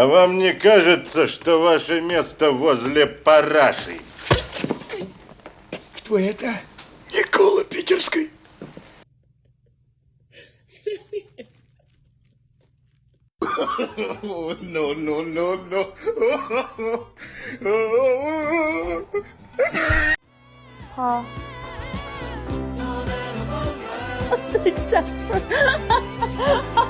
А вам не кажется, что ваше место возле параши? Кто это? Никола Питерской. No. Pa. Thanks, Jasper. No.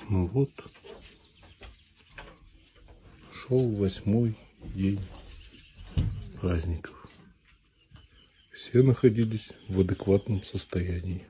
Ну вот, шел 8-й день праздников. Все находились в адекватном состоянии.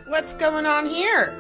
What's going on here?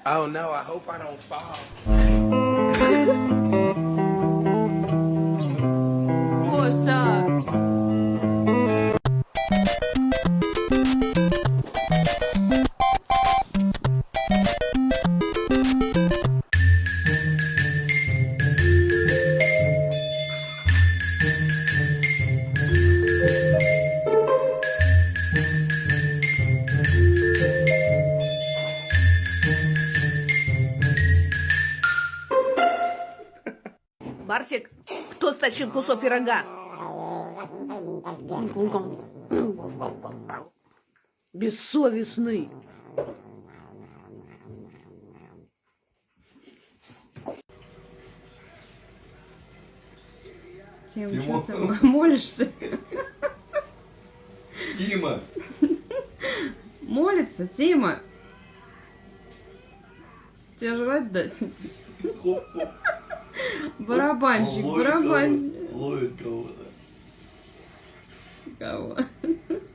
Oh no, I hope I don't fall. What's up? Барсик, кто стащил кусок пирога? Бессовестный. Тим, что ты молишься? Тима! Молится, Тима. Тебе жрать дать? Барабанщик, барабанщик. Ловит кого-то. Кого?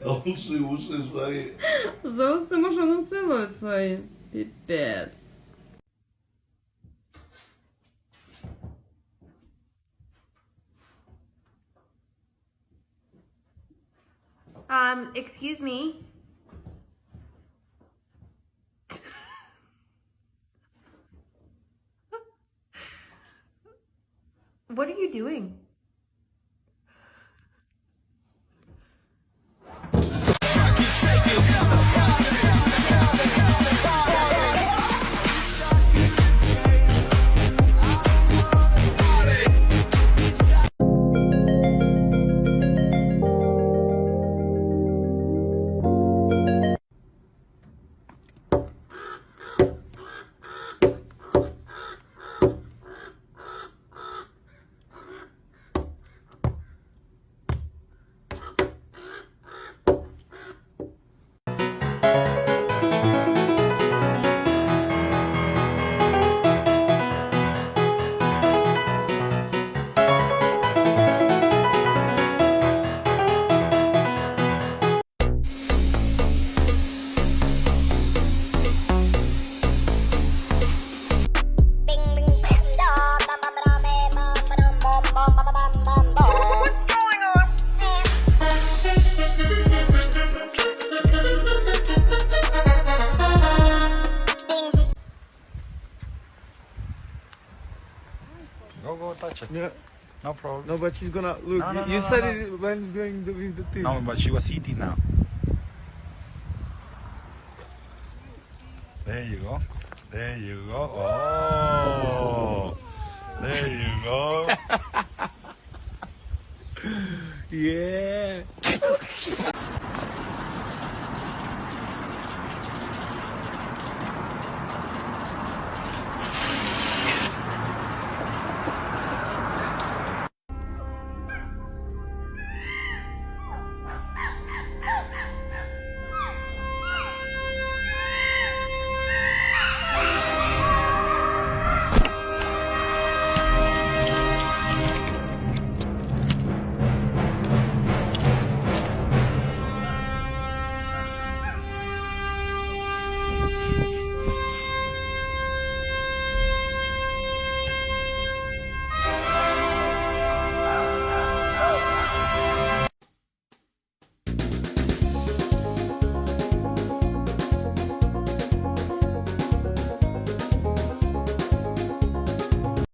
А усы, смотри. За усы, может, он целует свои. Пипец. Excuse me. What are you doing? Go touch it. Yeah. No problem. No, but she's gonna look. No, no, you no, said no, it when it's doing with the teeth. No, but she was eating now. There you go. There you go. Oh, there you go. Yeah.